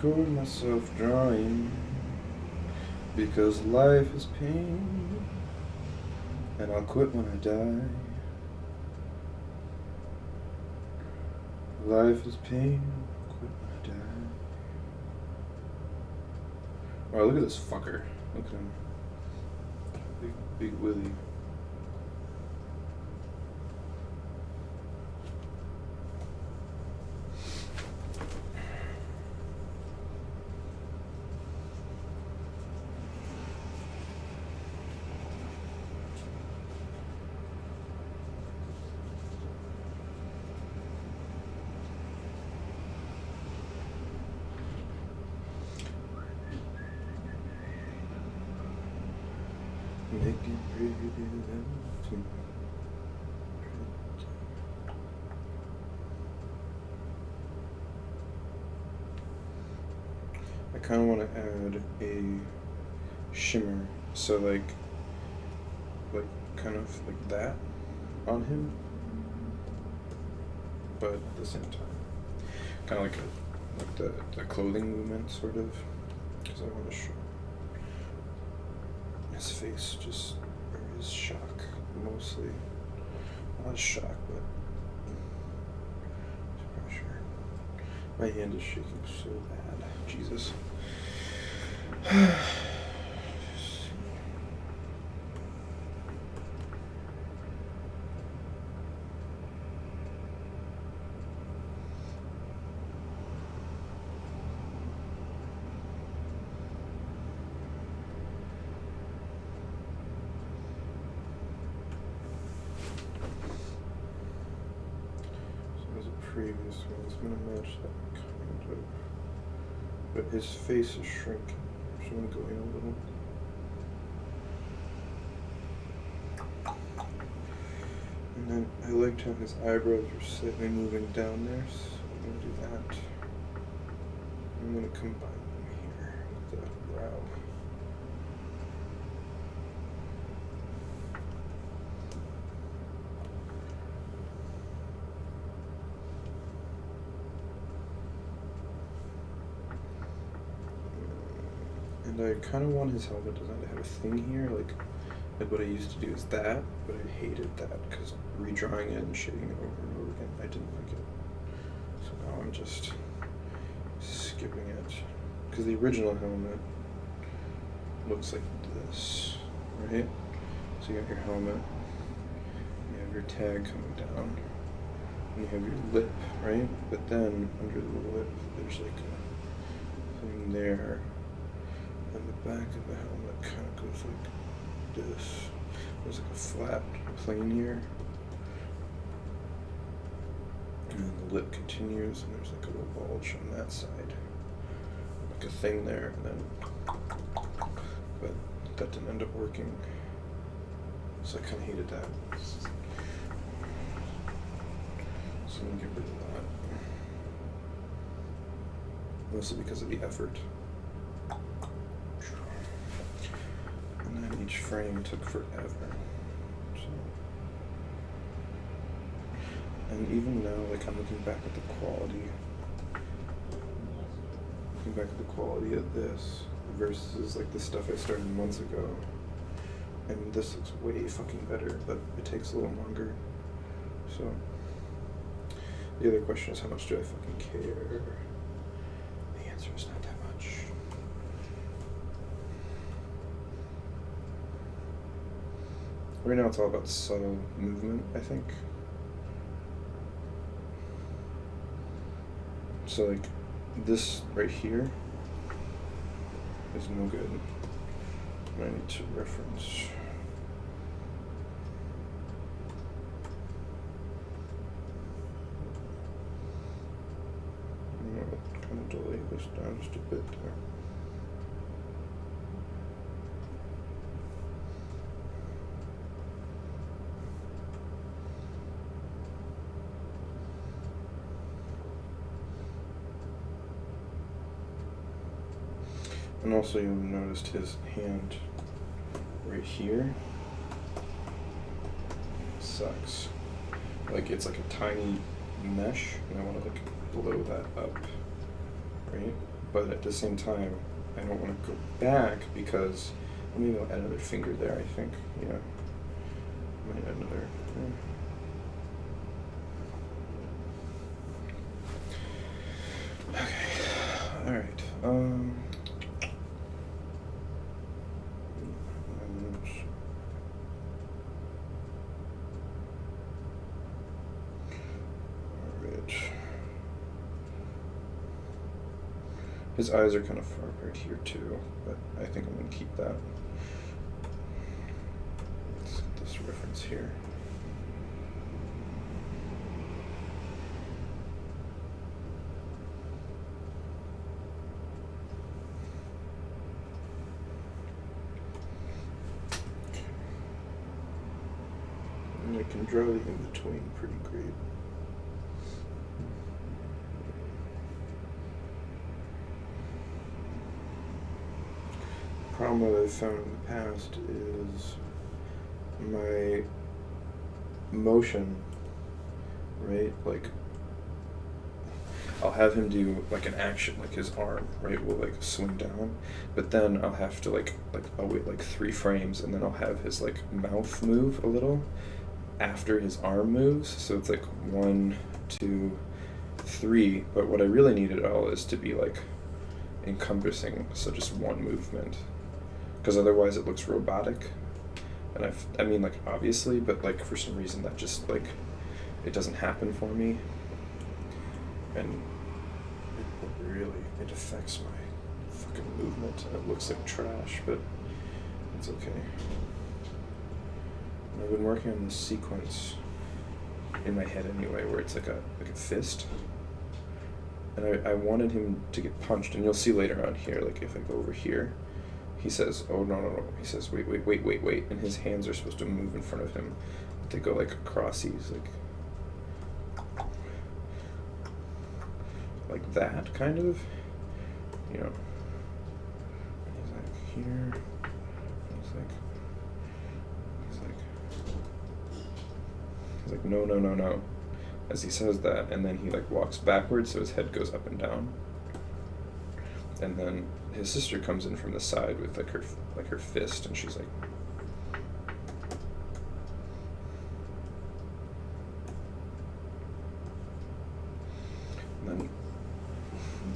record myself drawing because life is pain, and I'll quit when I die. Life is pain, I'll quit when I die. Oh, look at this fucker. Look at him. Big Willie. Making pretty love to me. I kind of want to add a shimmer, so like kind of like that on him, but at the same time, kind of like the clothing movement sort of, because I want to show his face, just or his shock mostly, not shock, but pressure. My hand is shaking so bad. Jesus. Previous one is going to match that kind of, but his face is shrinking, so I'm going to go in a little. And then I liked how his eyebrows were slightly moving down there, so I'm going to do that. I'm going to combine them here with the brow. And I kind of want his helmet design to have a thing here, like what I used to do is that, but I hated that because redrawing it and shading it over and over again, I didn't like it. So now I'm just skipping it, because the original helmet looks like this, right? So you got your helmet, you have your tag coming down, and you have your lip, right? But then under the lip, there's like a thing there. And the back of the helmet kind of goes like this. There's like a flat plane here. And then the lip continues, and there's like a little bulge on that side. Like a thing there, and then. But that didn't end up working. So I kind of hated that. So I'm gonna get rid of that. Mostly because of the effort. Each frame took forever. So. And even now, like I'm looking back at the quality of this versus like the stuff I started months ago. And this looks way fucking better, but it takes a little longer. So the other question is, how much do I fucking care? The answer is not that much. Right now it's all about subtle movement, I think. So like this right here is no good. I need to reference. I'm gonna kind of delay this down just a bit there. And also you'll notice his hand right here sucks. Like it's like a tiny mesh, and I want to like blow that up, right? but at the same time, I don't want to go back because maybe I'll add another finger there. I think, yeah, might add another. Yeah. Okay, all right. His eyes are kind of far apart here too, but I think I'm going to keep that. Let's get this reference here. And I can draw the in-between pretty great. The problem that I've found in the past is my motion, right? Like, I'll have him do like an action, like his arm, right, will like swing down, but then I'll have to I'll wait like 3 frames, and then I'll have his like mouth move a little after his arm moves, so it's like 1, 2, 3, but what I really need it all is to be like encompassing, so just one movement, because otherwise it looks robotic, and I mean like obviously, but like for some reason that just like it doesn't happen for me, and it affects my fucking movement, and it looks like trash, but it's okay. And I've been working on this sequence in my head anyway, where it's like a fist, and I wanted him to get punched, and you'll see later on here, like if I go over here, he says, oh no, he says wait, and his hands are supposed to move in front of him, but they go like crossies, like that kind of, you know. He's like here, he's like no, as he says that, and then he like walks backwards, so his head goes up and down, and then his sister comes in from the side with like her fist, and she's like, and then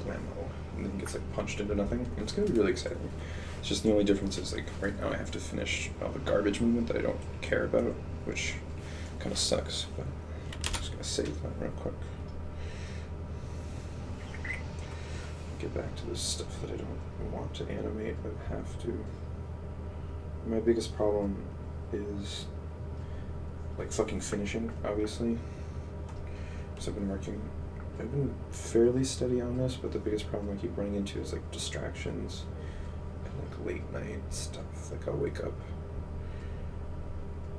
blammo, and then he gets like punched into nothing, and it's gonna be really exciting. It's just the only difference is like right now I have to finish all the garbage movement that I don't care about, which kind of sucks, but I'm just gonna save that real quick. Get back to this stuff that I don't want to animate but have to. My biggest problem is like fucking finishing, obviously. So I've been fairly steady on this, but the biggest problem I keep running into is like distractions and like late night stuff. Like I'll wake up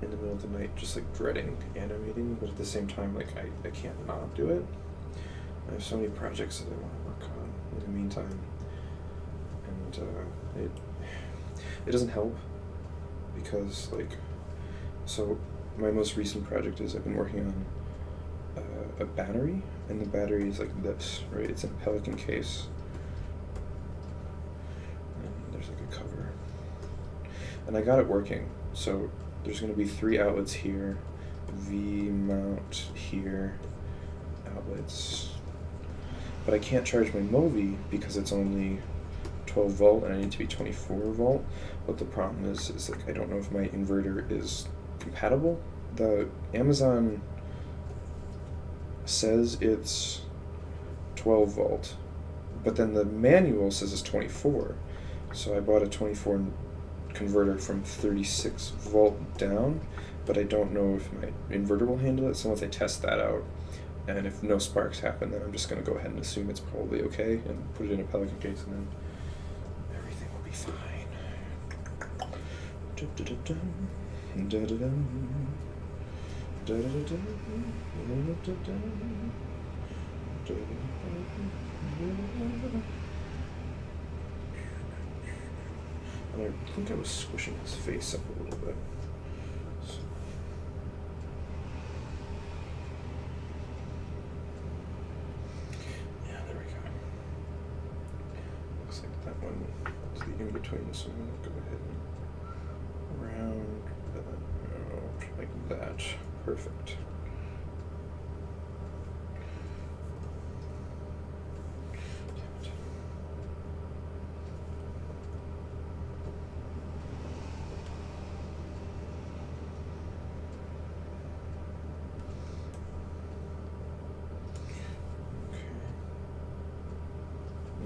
in the middle of the night just like dreading animating, but at the same time like I can't not do it. I have so many projects that I want to work on in the meantime, and it doesn't help, because like, so my most recent project is I've been working on a battery, and the battery is like this, right? It's in a Pelican case, and there's like a cover, and I got it working. So there's going to be 3 outlets here, V mount here, outlets. But I can't charge my Movi because it's only 12 volt and I need to be 24 volt. But the problem is like I don't know if my inverter is compatible. The Amazon says it's 12 volt, but then the manual says it's 24. So I bought a 24 converter from 36 volt down, but I don't know if my inverter will handle it. So once I test that out, and if no sparks happen, then I'm just going to go ahead and assume it's probably okay and put it in a Pelican case, and then everything will be fine. And I think I was squishing his face up a little bit. So. Yeah, there we go. one is the in-between, so I'm going to go ahead and round that out like that. Perfect.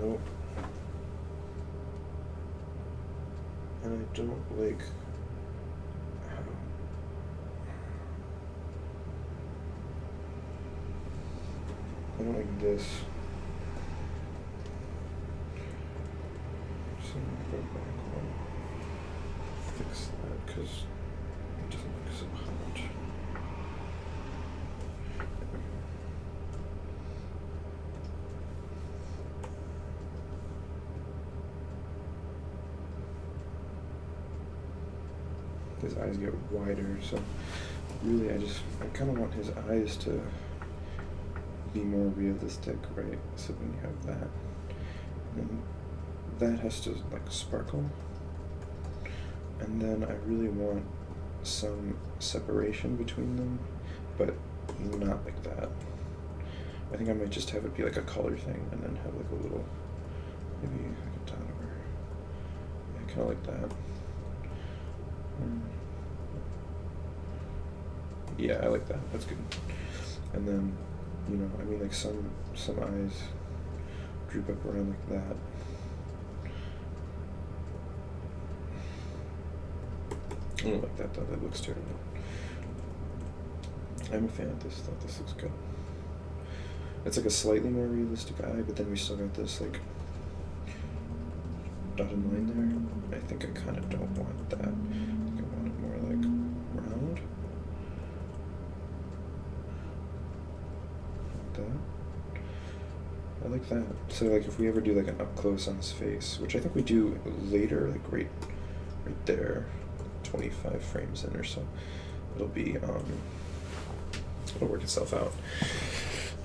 Nope. And I don't like how I don't like this. So I'm gonna go back one. Fix that because it doesn't look so hot. His eyes get wider, so really I kind of want his eyes to be more realistic, right? So when you have that, and then that has to like sparkle, and then I really want some separation between them, but not like that. I think I might just have it be like a color thing, and then have like a little, maybe like a dot over. Yeah, kind of like that. Yeah, I like that. That's good. And then, you know, I mean, like some eyes droop up around like that. I don't like that though. That looks terrible. I'm a fan of this. Thought this looks good. It's like a slightly more realistic eye, but then we still got this like dotted line there. I think I kind of don't want that. I think I want it more like round. Like that. I like that. So like if we ever do like an up close on his face, which I think we do later, like right there, 25 frames in or so, it'll be it'll work itself out.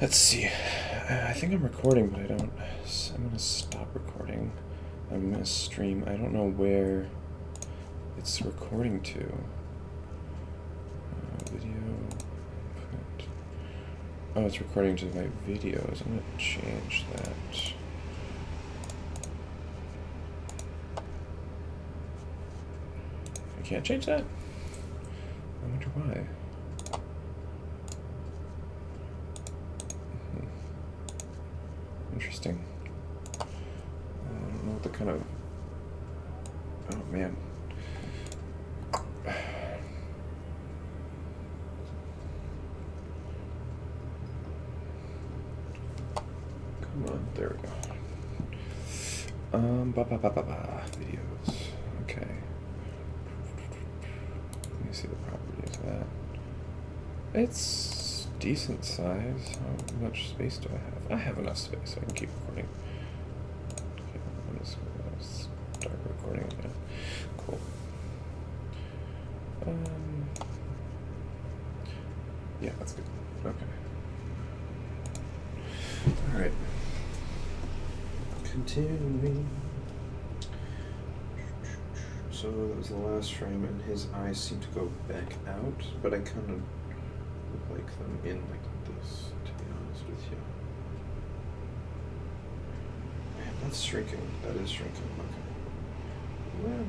Let's see. I think I'm recording, but I don't. I'm gonna stop recording. I'm gonna stream. I don't know where it's recording to. Video. Put. Oh, it's recording to my videos. I'm gonna change that. I can't change that? I wonder why. Interesting. I don't know what the kind of. Oh man. Come on, there we go. Videos. Okay. Let me see the properties of that. It's decent size. How much space do I have? I have enough space so I can keep recording. Okay, I'm just gonna start recording again. Cool. Yeah, that's good. Okay. All right. Continuing. So that was the last frame, and his eyes seem to go back out, but I kind of like them in like this, to be honest with you. Man, that's shrinking. That is shrinking. Okay. Well.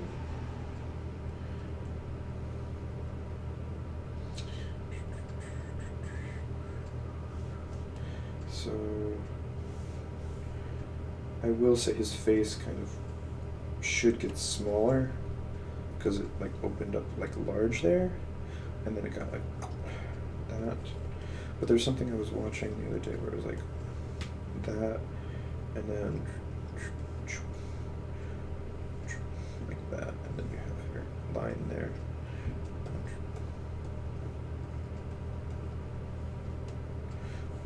So I will say his face kind of should get smaller because it like opened up like large there, and then it got like that. But there's something I was watching the other day where it was like that, and then like that, and then you have your line there.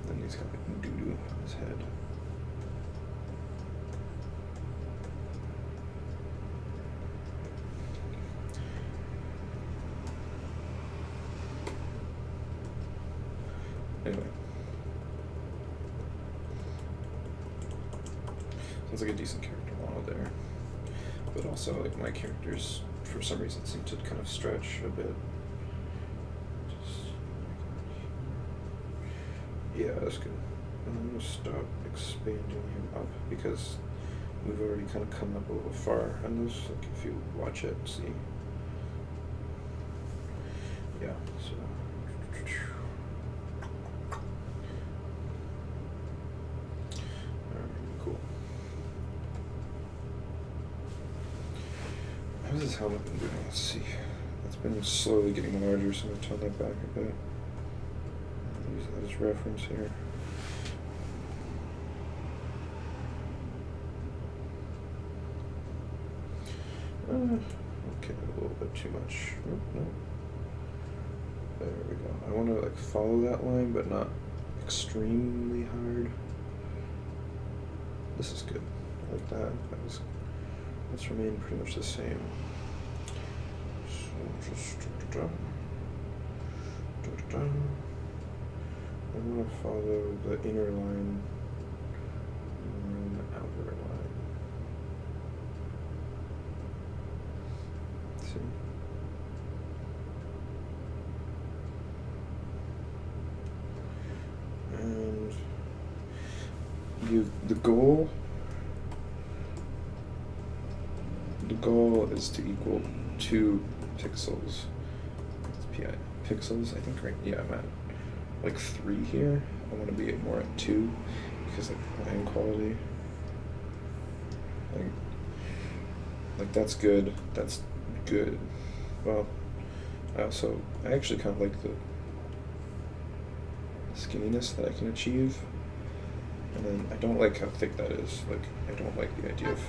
Then he's got like doo-doo on his head. Anyway. Sounds like a decent character model there. but also like my characters for some reason seem to kind of stretch a bit. Yeah, that's good. I'm gonna stop expanding him up because we've already kind of come up a little far on this. Like if you watch it, see. Yeah, so. Alright, cool. How's this helmet been doing? Let's see. It's been slowly getting larger, so I'm gonna tone that back a bit. Use that as reference here. Okay, a little bit too much. Oh, no. There we go. I want to like follow that line, but not extremely hard. This is good. I like that. Let's remain pretty much the same. So just I want to follow the inner line and the outer line. See? And the goal is to equal 2 pixels. PI pixels, I think, right? Yeah, I'm at like 3 here. I want to be more at 2 because like line quality. Like that's good. That's good. Well, I actually kind of like the skinniness that I can achieve. And then I don't like how thick that is. Like, I don't like the idea of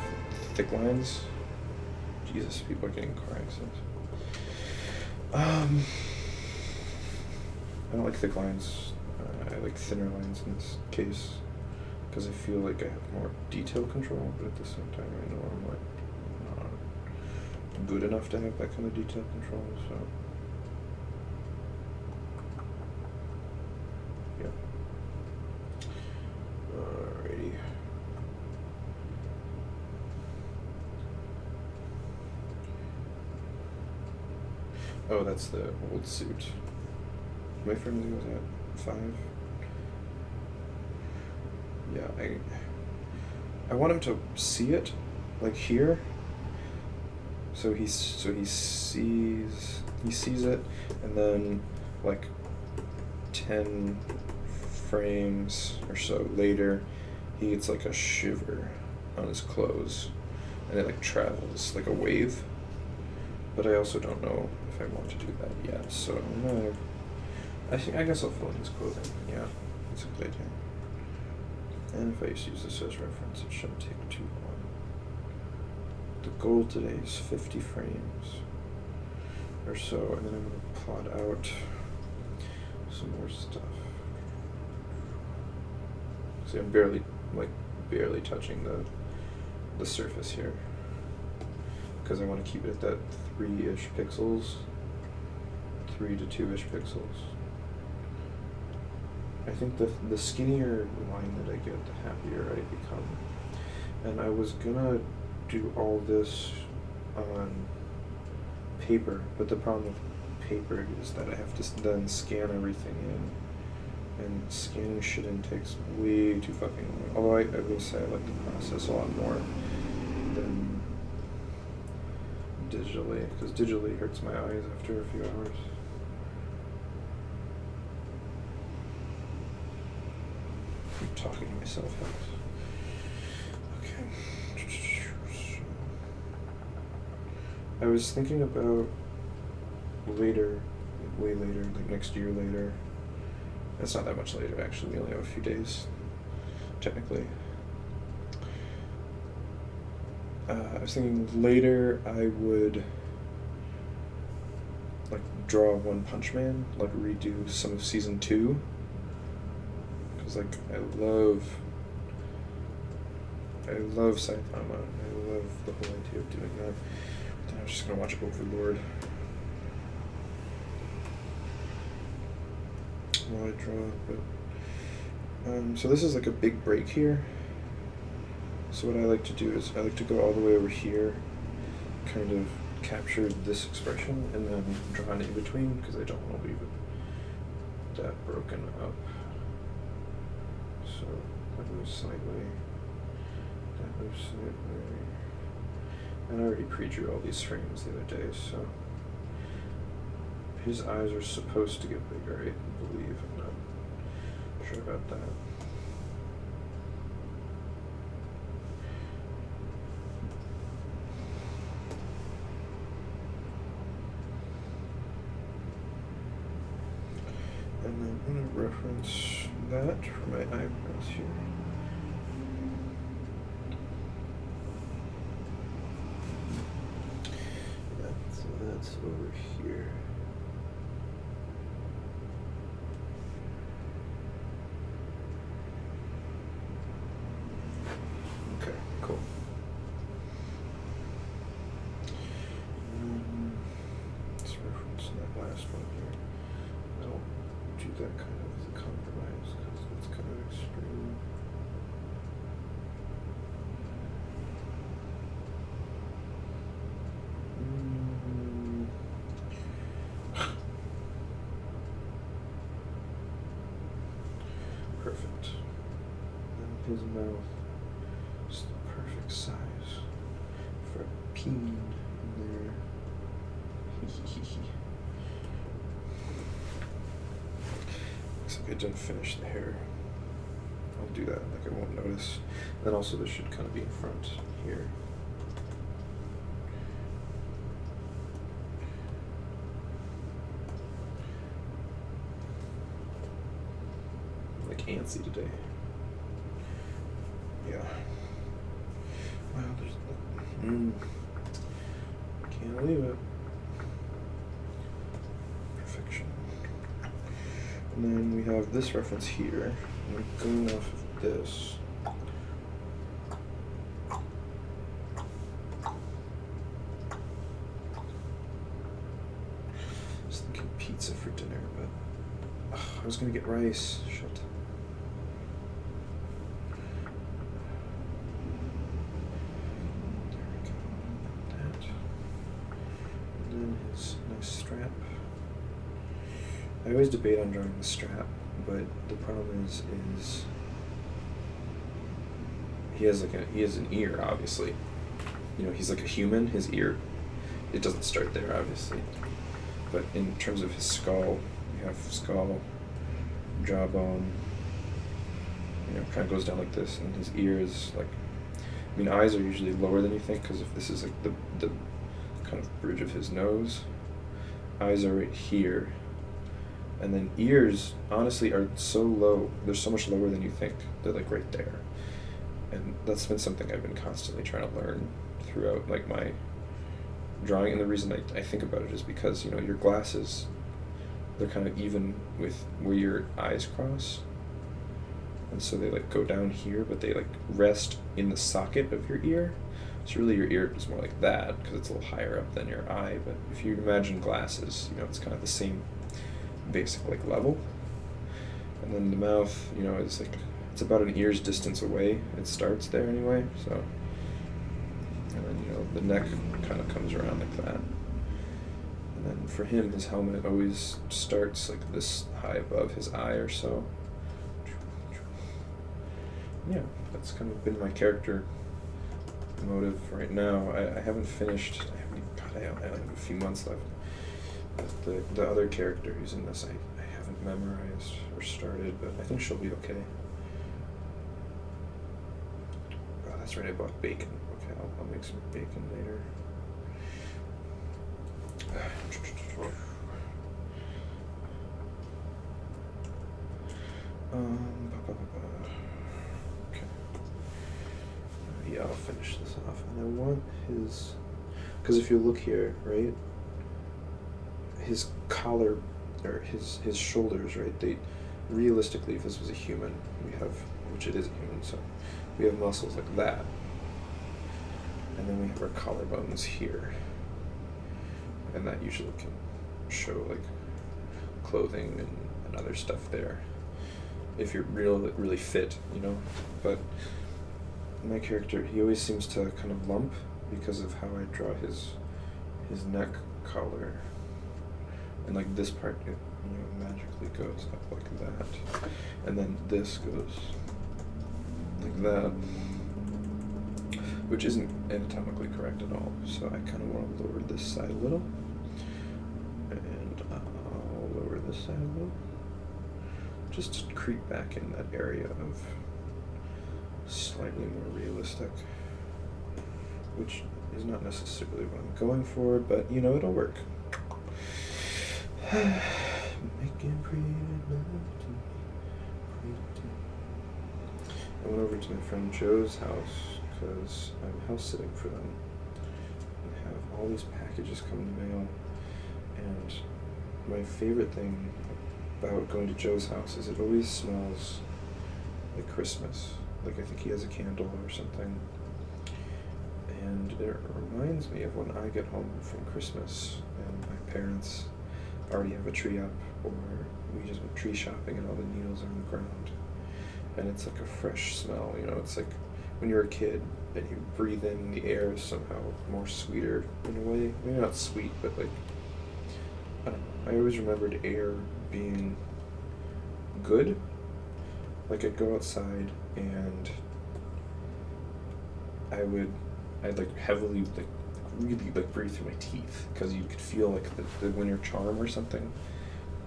thick lines. Jesus, people are getting car accidents. I don't like thick lines. I like thinner lines in this case because I feel like I have more detail control, but at the same time I know I'm like not good enough to have that kind of detail control, so yeah. Alrighty. Oh, that's the old suit. My friend was at 5. Yeah, I want him to see it, like here. So he sees it, and then like 10 frames or so later, he gets like a shiver on his clothes, and it like travels like a wave. But I also don't know if I want to do that yet, so I'm gonna. I guess I'll fill in his clothing. Yeah, that's a good idea. And if I use this as reference, it shouldn't take too long. The goal today is 50 frames or so, and then I'm going to plot out some more stuff. See, I'm barely touching the surface here because I want to keep it at that 3-ish pixels, 3 to 2-ish pixels. I think the skinnier line that I get, the happier I become. And I was gonna do all this on paper, but the problem with paper is that I have to then scan everything in, and scanning shit in takes way too fucking long. Although I will say I like the process a lot more than digitally, because digitally hurts my eyes after a few hours. I'm talking to myself. Okay. I was thinking about later, way later, like next year later. That's not that much later, actually. We only have a few days, technically. I was thinking later I would like draw One Punch Man, like redo some of season 2. Cause like I love Saitama. I love the whole idea of doing that. But then I was just gonna watch Overlord while I draw. But so this is like a big break here. So what I like to do is I like to go all the way over here kind of captured this expression and then drawn in between because I don't want to leave it that broken up. So that moves slightly, that moves slightly. And I already pre-drew all these frames the other day, so his eyes are supposed to get bigger, I believe. I'm not sure about that. And then I'm going to reference that for my eyebrows here. Yeah, so that's over here. Okay, cool. Let's reference that last one here. I'll do that kind of as a compromise because it's kind of extreme. Perfect. And his mouth is the perfect size for a peen in there. Looks like I didn't finish the hair. I'll do that, like I won't notice. Then also this should kind of be in front here. Like antsy today. Yeah. Well, there's can't leave it. Perfection. And then we have this reference here. And going off of this. Just thinking pizza for dinner, but I was gonna get rice. Shit. Strap. I always debate on drawing the strap, but the problem is he has an ear, obviously. You know, he's like a human. His ear, it doesn't start there, obviously. But in terms of his skull, you have skull, jawbone. You know, kind of goes down like this, and his ear is like. I mean, eyes are usually lower than you think because if this is like the kind of bridge of his nose. Eyes are right here, and then ears honestly are so low, they're so much lower than you think. They're like right there, and that's been something I've been constantly trying to learn throughout like my drawing. And the reason I think about it is because, you know, your glasses, they're kind of even with where your eyes cross, and so they like go down here, but they like rest in the socket of your ear. So really your ear is more like that because it's a little higher up than your eye. But if you imagine glasses, you know, it's kind of the same basic like level. And then the mouth, you know, is like, it's about an ear's distance away. It starts there anyway, so. And then, you know, the neck kind of comes around like that. And then for him, his helmet always starts like this high above his eye or so. Yeah, that's kind of been my character motive right now. I haven't finished. I only have a few months left. But the other character who's in this, I haven't memorized or started, but I think she'll be okay. Oh, that's right. I bought bacon. Okay, I'll make some bacon later. Okay. Yeah, I'll finish this off. And I want his, because if you look here, right, his collar, or his shoulders, right, they, realistically, if this was a human, we have, which it is a human, so we have muscles like that. And then we have our collarbones here. And that usually can show like clothing and other stuff there. If you're really fit, you know. But my character, he always seems to kind of lump because of how I draw his his neck collar, and like this part, it, magically goes up like that, and then this goes like that, which isn't anatomically correct at all. So I kind of want to lower this side a little, and I'll lower this side a little, just to creep back in that area of slightly more realistic, which is not necessarily what I'm going for, but it'll work. Making pretty love to me, pretty. I went over to my friend Joe's house because I'm house sitting for them and have all these packages come in the mail. And my favorite thing about going to Joe's house is it always smells like Christmas. Like I think he has a candle or something. And it reminds me of when I get home from Christmas and my parents already have a tree up, or we just went tree shopping and all the needles are on the ground. And it's like a fresh smell, it's like when you're a kid and you breathe in the air is somehow more sweeter in a way. Maybe not sweet, but like, I don't know. I always remembered air being good. Like I'd go outside and I'd like heavily, like really like breathe through my teeth, because you could feel like the winter charm or something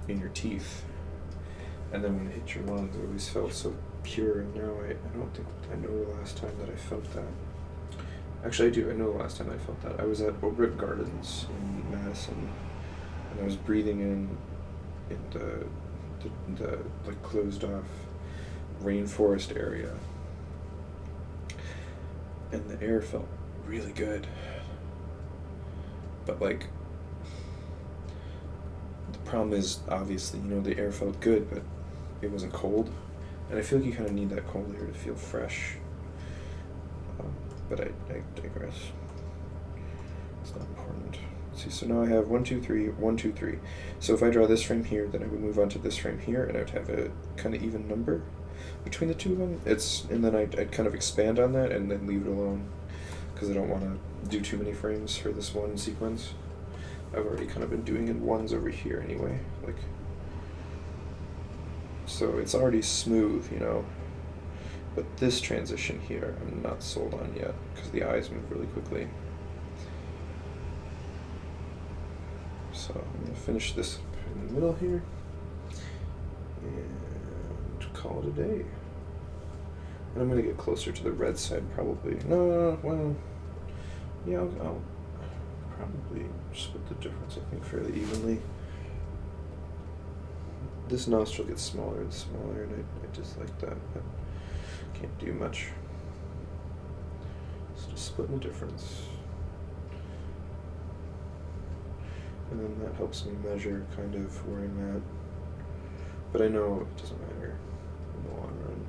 in your teeth. And then when it hit your lungs, it always felt so pure. And now I don't think I know the last time that I felt that. Actually, I do. I know the last time I felt that. I was at Oakwood Gardens in Madison, and I was breathing in the like closed off rainforest area, and the air felt really good. But like, the problem is obviously, the air felt good, but it wasn't cold, and I feel like you kind of need that cold air to feel fresh. But I digress. It's not important. Let's see, so now I have 1, 2, 3, 1, 2, 3. So if I draw this frame here, then I would move on to this frame here, and I would have a kind of even number between the two of them. And then I'd kind of expand on that and then leave it alone, because I don't want to do too many frames for this one sequence. I've already kind of been doing in ones over here anyway, like, so it's already smooth, but this transition here I'm not sold on yet, because the eyes move really quickly. So I'm going to finish this up in the middle here and call it a day. And I'm going to get closer to the red side probably. No, well, yeah, I'll probably split the difference, I think, fairly evenly. This nostril gets smaller and smaller, and I just like that, but can't do much. So just splitting the difference. And then that helps me measure kind of where I'm at. But I know it doesn't matter in the long run,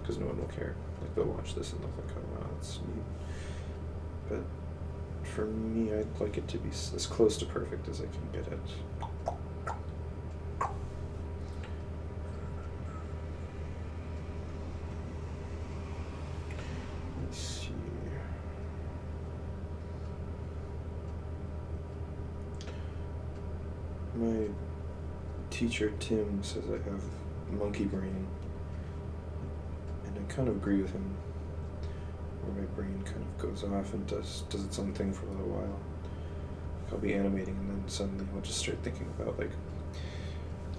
because no one will care. Like, they'll watch this and they'll think, oh wow, that's neat. But for me, I'd like it to be as close to perfect as I can get it. Let's see. My teacher Tim says I have monkey brain, and I kind of agree with him, where my brain kind of goes off and does its own thing for a little while. Like I'll be animating and then suddenly I'll just start thinking about like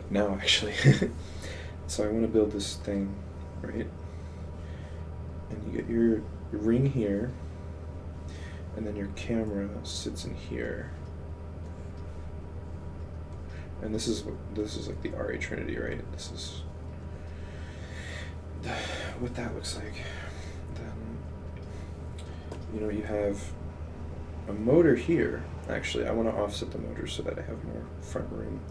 now actually. So I want to build this thing, right? And you get your ring here, and then your camera sits in here. And this is like the RA Trinity, right? This is what that looks like. Then, you have a motor here. Actually, I want to offset the motor so that I have more front room.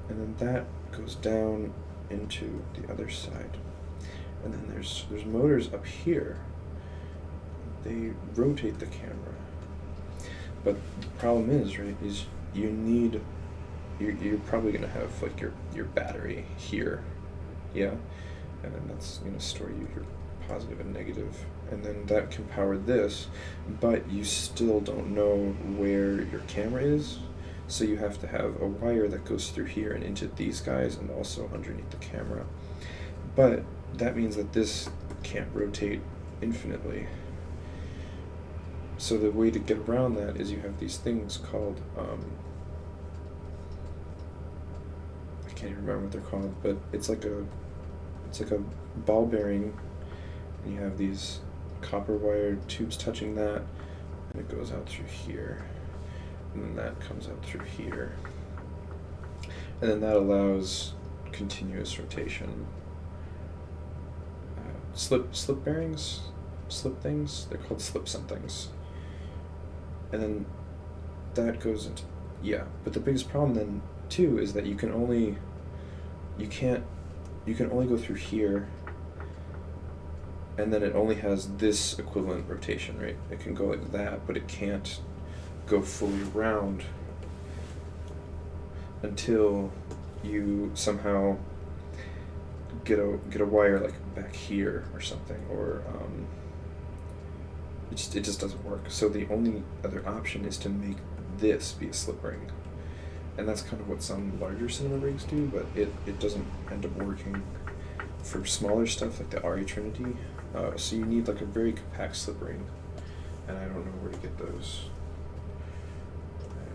And then that goes down into the other side. And then there's motors up here. They rotate the camera. But the problem is, right, is you need, you're probably going to have like your battery here, yeah? And then that's going to store your positive and negative and then that can power this, but you still don't know where your camera is, so you have to have a wire that goes through here and into these guys and also underneath the camera. But that means that this can't rotate infinitely. So the way to get around that is you have these things called, I can't even remember what they're called, but it's like a ball bearing, and you have these copper wire tubes touching that, and it goes out through here, and then that comes out through here, and then that allows continuous rotation. Slip bearings, slip things, they're called slip somethings. And then that goes into, yeah, but the biggest problem then too is that you can only go through here, and then it only has this equivalent rotation, right? It can go like that, but it can't go fully around until you somehow get a wire like back here or something, or it just doesn't work. So the only other option is to make this be a slip ring, and that's kind of what some larger cinema rigs do, but it doesn't end up working for smaller stuff like the RA Trinity. So you need like a very compact slip ring, and I don't know where to get those.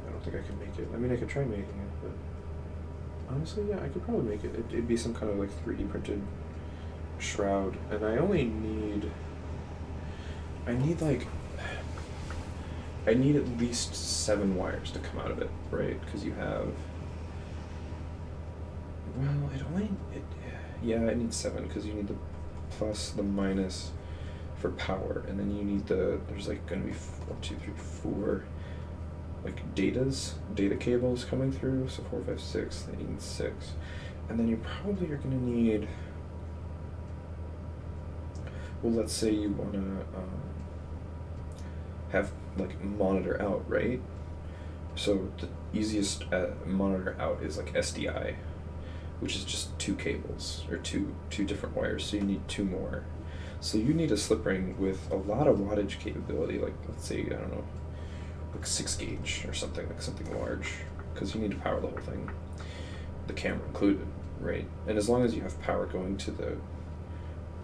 I don't think I can make it. I mean, I could try making it, but honestly, yeah, I could probably make it. It'd be some kind of like 3D printed shroud, and I need at least 7 wires to come out of it, right? Because you have, well, it needs 7, because you need the plus, the minus for power, and then you need there's like going to be 1, 2, 3, 4 like data cables coming through, so 4, 5, 6, they need 6, and then you probably are going to need, well, let's say you want to have like monitor out, right? So the easiest monitor out is like SDI, which is just 2 cables, or two different wires, so you need 2 more. So you need a slip ring with a lot of wattage capability, like let's say, I don't know, like 6 gauge or something, like something large, because you need to power the whole thing, the camera included, right? And as long as you have power going to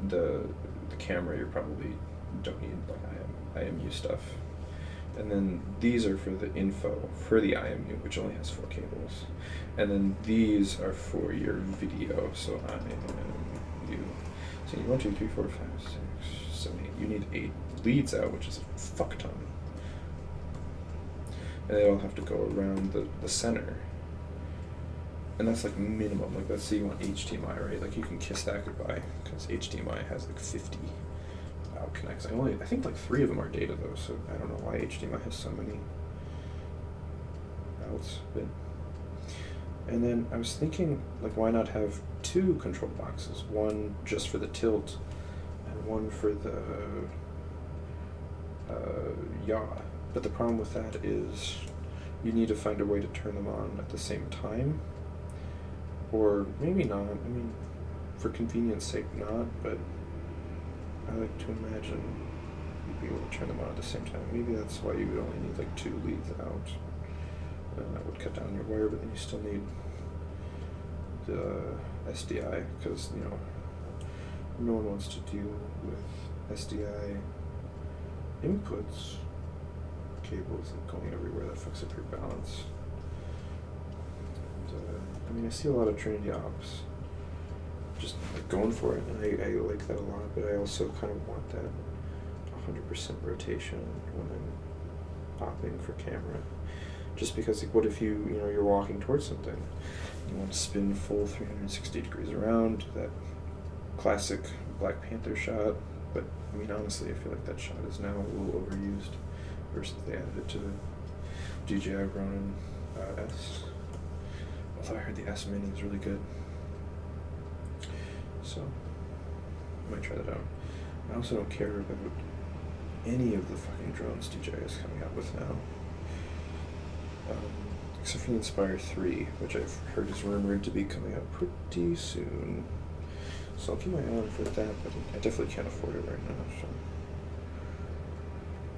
the camera, you probably don't need like IMU stuff. And then these are for the info for the IMU, which only has 4 cables. And then these are for your video, so IMU. So you need 1, 2, 3, 4, 5, 6, 7, 8. You need 8 leads out, which is a fuck ton. And they all have to go around the center. And that's like minimum. Like, let's say you want HDMI, right? Like, you can kiss that goodbye, because HDMI has like 50 out connects. I think like 3 of them are data though, so I don't know why HDMI has so many outs. But, and then I was thinking, like, why not have 2 control boxes? One just for the tilt, and one for the yaw. But the problem with that is you need to find a way to turn them on at the same time. Or maybe not. I mean, for convenience sake, not, but I like to imagine you'd be able to turn them on at the same time. Maybe that's why you would only need like 2 leads out. And that would cut down your wire, but then you still need the SDI, because, you know, no one wants to deal with SDI inputs, cables going everywhere. That fucks up your balance. And, I mean, I see a lot of Trinity ops just like going for it, and I like that a lot, but I also kind of want that 100% rotation when I'm opping for camera. Just because, like, what if you're walking towards something, you want to spin full 360 degrees around, that classic Black Panther shot, but I mean, honestly, I feel like that shot is now a little overused versus they added it to the DJI Ronin S. Although I heard the S Mini is really good. So, I might try that out. I also don't care about any of the fucking drones DJI is coming out with now. Except for the Inspire 3, which I've heard is rumored to be coming out pretty soon. So I'll keep my eye on for that, but I definitely can't afford it right now. So.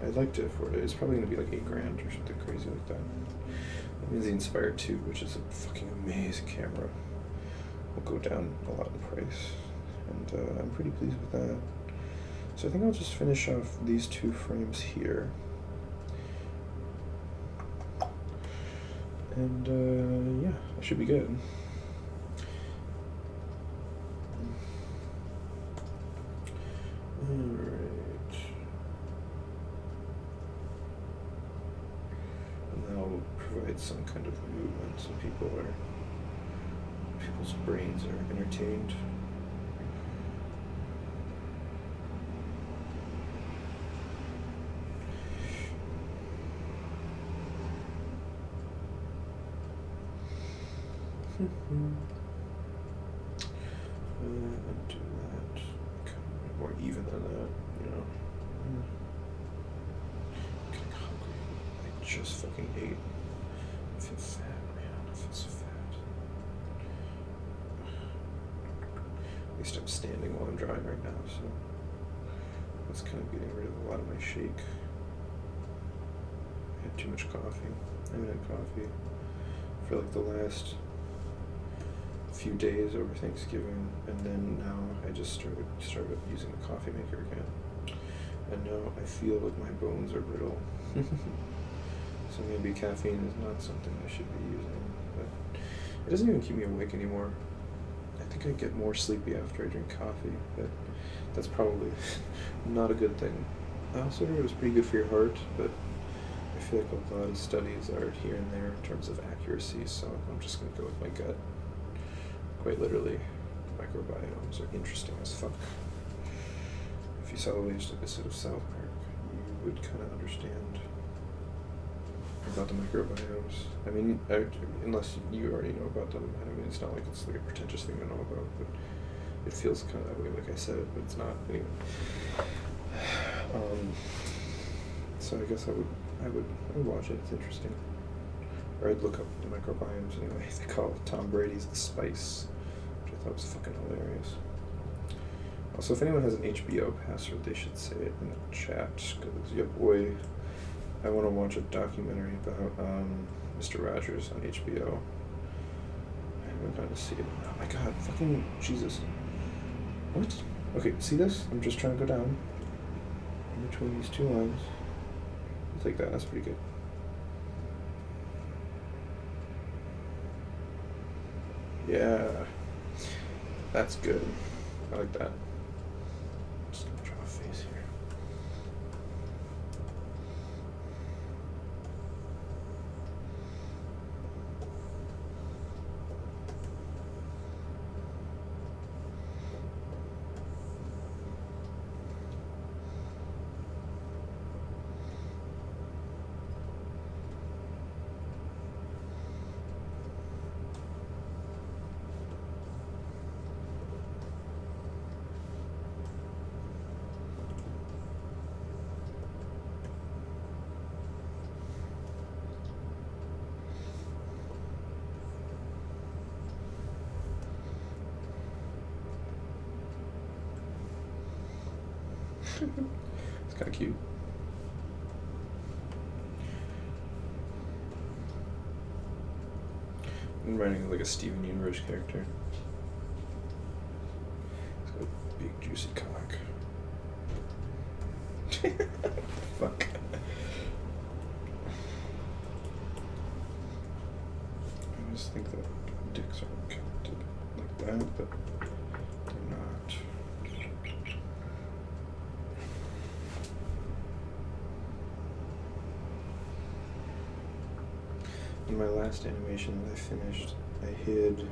I'd like to afford it. It's probably gonna be like $8 or something crazy like that. That means the Inspire 2, which is a fucking amazing camera, will go down a lot in price, and I'm pretty pleased with that. So I think I'll just finish off these 2 frames here, and yeah, I should be good. Alright. And that'll provide some kind of movement so people's brains are entertained. Do that kind of more even than that, you know. I'm getting hungry. I just fucking ate. I feel fat, man. I feel so fat. At least I'm standing while I'm drawing right now, so that's kind of getting rid of a lot of my shake. I had too much coffee. I haven't had coffee for like the last few days over Thanksgiving, and then now I just started using the coffee maker again, and now I feel like my bones are brittle. So maybe caffeine is not something I should be using, but it doesn't even keep me awake anymore. I think I get more sleepy after I drink coffee, but that's probably not a good thing. I also heard it was pretty good for your heart, but I feel like a lot of studies are here and there in terms of accuracy, so I'm just going to go with my gut. Quite literally, microbiomes are interesting as fuck. If you saw the latest episode of South Park, you would kind of understand about the microbiomes. I mean, unless you already know about them. I mean, it's not like it's like a pretentious thing to know about, but it feels kind of that way, like I said, but it's not. Anyway. So I guess I would watch it. It's interesting. Or I'd look up the microbiomes anyway. They call Tom Brady's the spice, which I thought was fucking hilarious. Also, if anyone has an HBO password, they should say it in the chat, because your boy, I want to watch a documentary about Mr. Rogers on HBO. I haven't gotten to see it. Oh my god, fucking Jesus. What? Okay, see this? I'm just trying to go down in between these 2 lines. I'll take that, that's pretty good. Yeah, that's good. I like that. Just gonna draw a face here. It's kind of cute. I'm writing like a Steven Universe character. He's got a big juicy cock. Fuck. I always think that dicks are counted like that, but they're not. In my last animation that I finished, I hid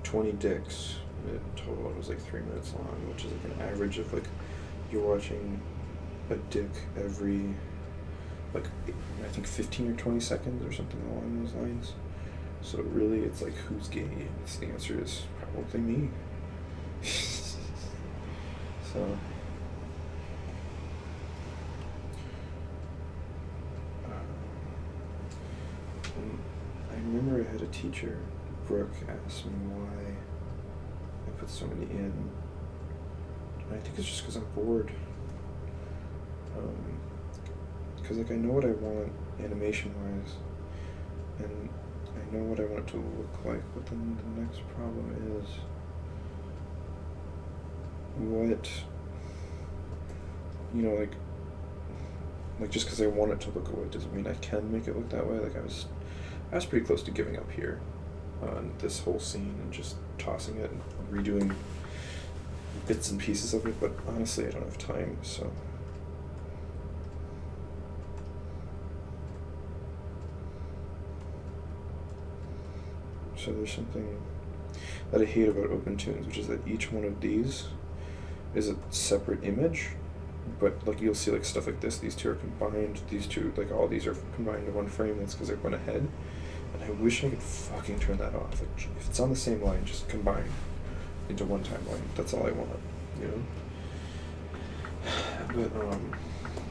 20 dicks. In total, it was like 3 minutes long, which is like an average of like, you're watching a dick every, like, I think 15 or 20 seconds or something along those lines. So really, it's like, who's gay? And the answer is probably me. So. I remember I had a teacher, Brooke, asked me why I put so many in. And I think it's just because I'm bored. because like I know what I want animation-wise, and I know what I want it to look like, but then the next problem is what, you know, like just because I want it to look away doesn't mean I can make it look that way. Like I was pretty close to giving up here on this whole scene and just tossing it and redoing bits and pieces of it, but honestly I don't have time, so. So there's something that I hate about OpenTunes, which is that each one of these is a separate image, but like you'll see like stuff like this, these two are combined, these two, like all these are combined in one frame. That's because I went ahead, and I wish I could fucking turn that off. Like if it's on the same line, just combine into one timeline. That's all I want, you know? But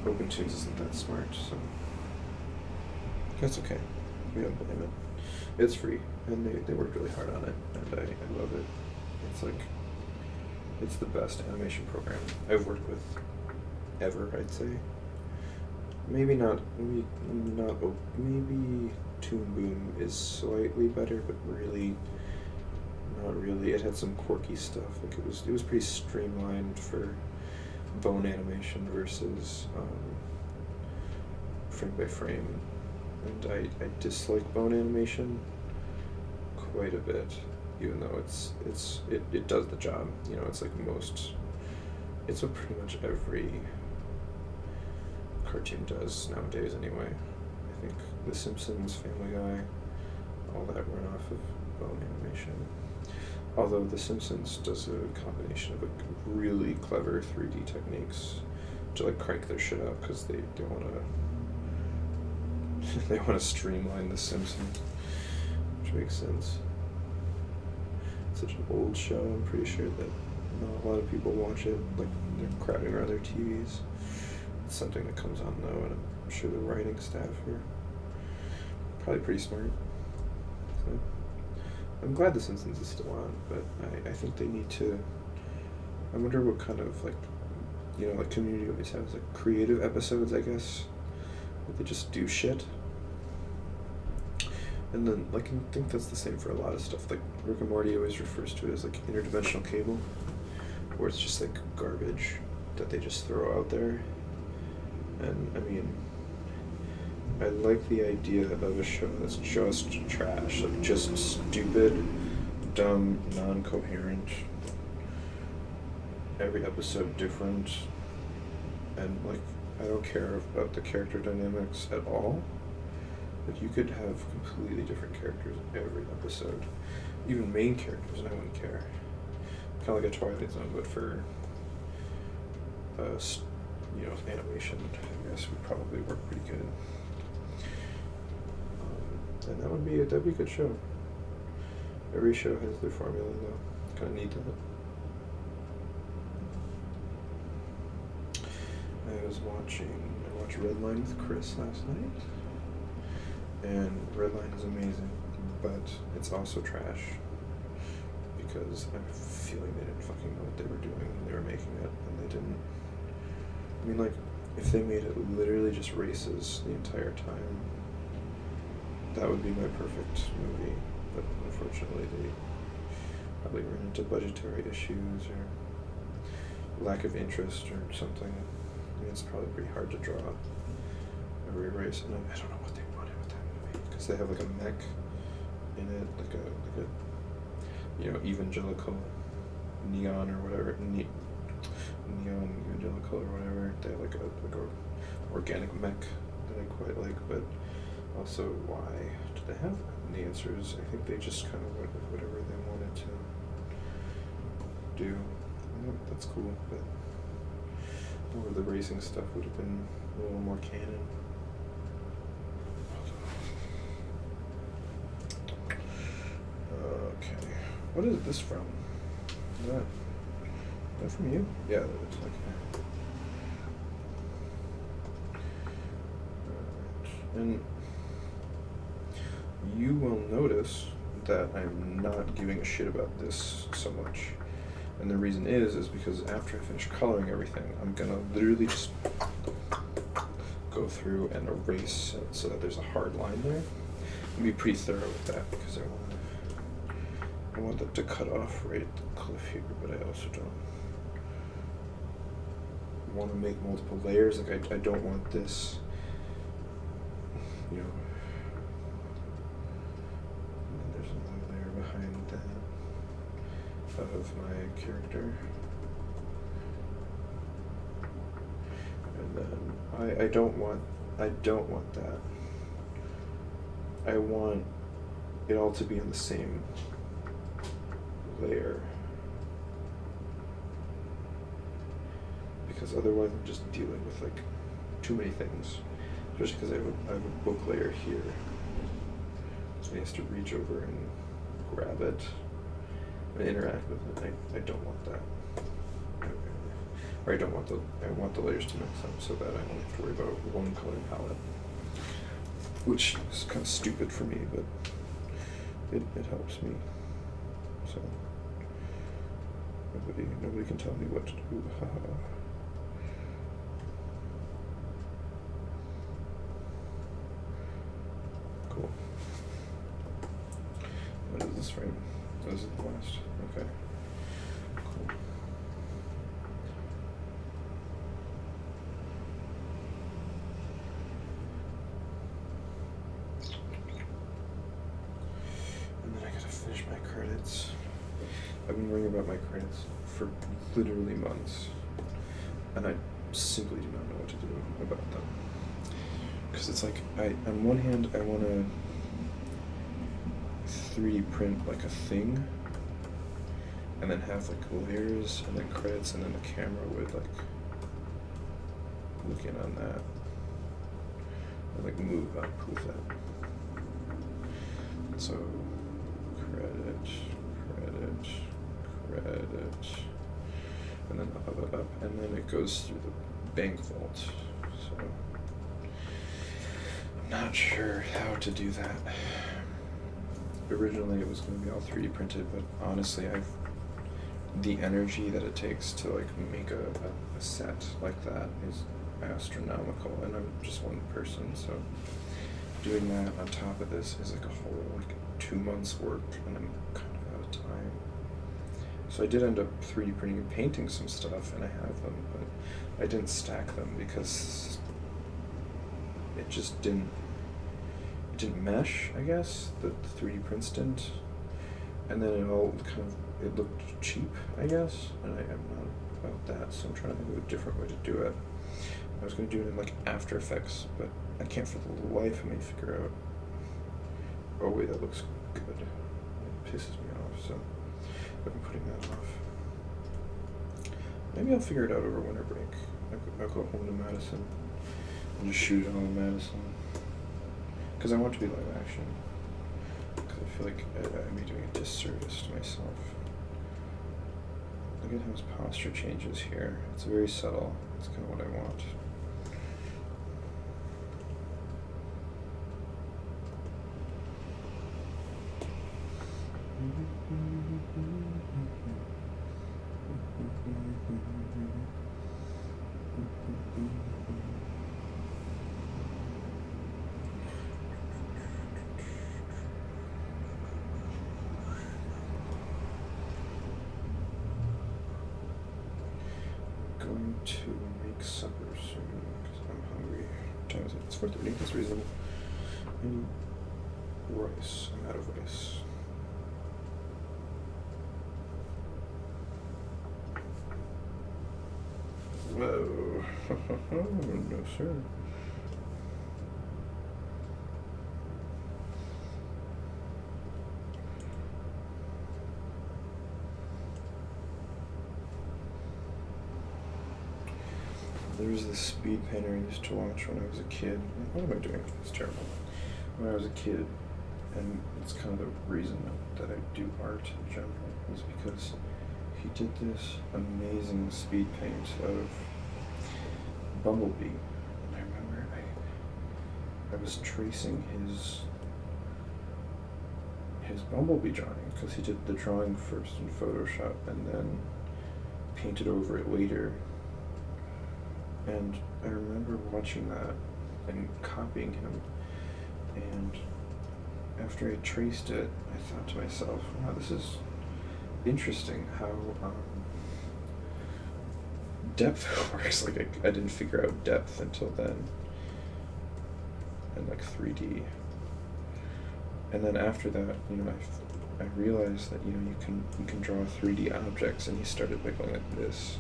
OpenTunes isn't that smart, so that's okay. We don't blame it. It's free, and they worked really hard on it, and I love it. It's like, it's the best animation program I've worked with ever, I'd say. Maybe Toon Boom is slightly better, but really, not really. It had some quirky stuff. Like it was pretty streamlined for bone animation versus frame by frame. And I dislike bone animation quite a bit, even though it does the job. You know, it's like it's what pretty much every cartoon does nowadays anyway. I think The Simpsons, Family Guy, all that run off of bone animation. Although The Simpsons does a combination of like really clever 3D techniques to like crank their shit up because they want to they want to streamline The Simpsons, which makes sense. It's such an old show, I'm pretty sure that not a lot of people watch it, like they're crowding around their TVs. It's something that comes on though, and I'm sure the writing staff are probably pretty smart. So I'm glad The Simpsons is still on, but I think they need to, I wonder what kind of like, you know, like Community always has like creative episodes, I guess. They just do shit. And then, like, I think that's the same for a lot of stuff. Like, Rick and Morty always refers to it as, like, interdimensional cable, where it's just, like, garbage that they just throw out there. And, I mean, I like the idea of a show that's just trash, like, just stupid, dumb, non-coherent, every episode different, and, like, I don't care about the character dynamics at all. Like you could have completely different characters in every episode, even main characters, and I wouldn't care. Kind of like a Twilight Zone, but for you know, animation, I guess would probably work pretty good. And that'd be a good show. Every show has their formula, though. Kind of neat that. I watched Redline with Chris last night, and Redline is amazing, but it's also trash, because I have a feeling they didn't fucking know what they were doing when they were making it, and they didn't. I mean, like, if they made it literally just races the entire time, that would be my perfect movie, but unfortunately they probably ran into budgetary issues or lack of interest or something. I mean, it's probably pretty hard to draw every race, and I don't know what they wanted with that movie, because they have like a mech in it, like a you know, evangelical neon or whatever, neon evangelical or whatever. They have like a organic mech that I quite like, but also why did they have that? And the answer is I think they just kind of went with whatever they wanted to do. Yep, that's cool, but more of the racing stuff would have been a little more canon. Okay, what is this from? Is that from you? Yeah, that looks like it. Alright, and you will notice that I'm not giving a shit about this so much. And the reason is because after I finish coloring everything, I'm gonna literally just go through and erase it so that there's a hard line there. I'll be pretty thorough with that because I want that to cut off right at the cliff here, but I also don't want to make multiple layers. Like I don't want this, you know. And then there's another layer behind that of my character. And then I don't want that. I want it all to be in the same layer. Because otherwise I'm just dealing with like too many things. Especially because I have a book layer here. So he has to reach over and grab it and interact with it. I don't want that. Or I want the layers to mix up so that I don't have to worry about one color palette. Which is kind of stupid for me, but it helps me. So nobody can tell me what to do. Cool. What is this frame? This is the last. Okay. Cool. And then I gotta finish my credits. I've been worrying about my credits for literally months, and I simply do not know what to do about them. Because it's like, on one hand, I want to 3D print like a thing, and then have like layers, and then credits, and then the camera would like look in on that, and like move up with that. So, credit, and then up, and then it goes through the bank vault. So, I'm not sure how to do that. Originally it was going to be all 3D printed, but honestly the energy that it takes to like make a set like that is astronomical, and I'm just one person, so doing that on top of this is like a whole like 2 months work, and I'm kind of out of time. So I did end up 3D printing and painting some stuff, and I have them, but I didn't stack them because it just didn't mesh, I guess. The 3D prints didn't, and then it looked cheap, I guess, and I am not about that, so I'm trying to think of a different way to do it. I was going to do it in like After Effects, but I can't for the life of me figure out. Oh wait, that looks good. It pisses me off, so I've been putting that off. Maybe I'll figure it out over winter break. I'll go home to Madison and just shoot it all in Madison. Because I want it to be live action. Because I feel like I'd be doing a disservice to myself. Look at how his posture changes here. It's very subtle. It's kind of what I want. Going to make supper soon because I'm hungry. What time is it? It's 4:30. That's reasonable. I need rice. I'm out of rice. Whoa. No, sir. There was this speed painter I used to watch when I was a kid. What am I doing? It's terrible. When I was a kid, and it's kind of the reason that I do art in general, is because he did this amazing speed paint of Bumblebee. And I remember I was tracing his Bumblebee drawing, because he did the drawing first in Photoshop and then painted over it later. And I remember watching that and copying him. And after I traced it, I thought to myself, wow, this is interesting how depth works. Like I didn't figure out depth until then, and like 3D. And then after that, I realized that you can draw 3D objects, and he started by going like this,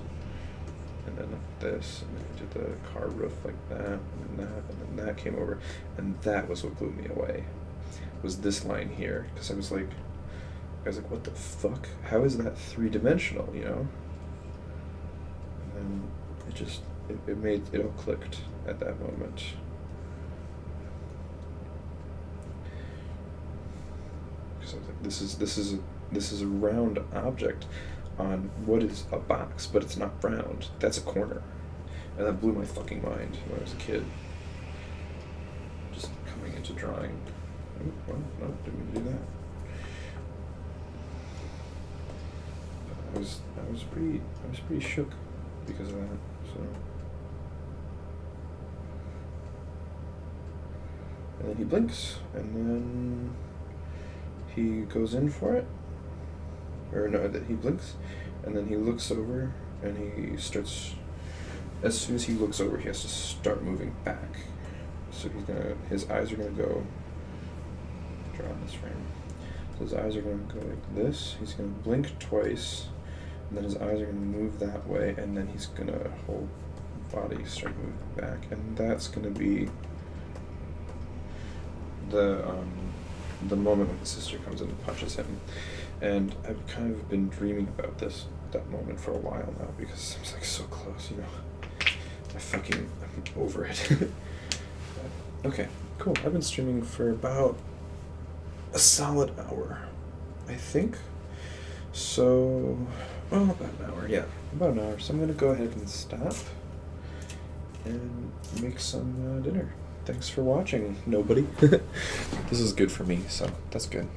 and then like this, and then he did the car roof like that, and then that came over, and that was what blew me away. Was this line here? Because I was like, what the fuck? How is that 3-dimensional? And then it all clicked at that moment. Because I was like, this is a round object on what is a box, but it's not round. That's a corner, and that blew my fucking mind when I was a kid. Just coming into drawing. Oh, well, no, didn't mean to do that. But I was pretty shook because of that. So, and then he blinks, and then he goes in for it. Or no, that he blinks, and then he looks over, and he starts. As soon as he looks over, he has to start moving back. So his eyes are gonna go. Draw in this frame. So his eyes are gonna go like this. He's gonna blink twice, and then his eyes are gonna move that way, and then he's gonna whole body start moving back, and that's gonna be the moment when the sister comes in and punches him. And I've kind of been dreaming about that moment for a while now, because I was like so close, I'm over it. Okay, cool. I've been streaming for about a solid hour, I think. So, well, about an hour, yeah, about an hour. So I'm gonna go ahead and stop and make some dinner. Thanks for watching, nobody. This is good for me, so that's good.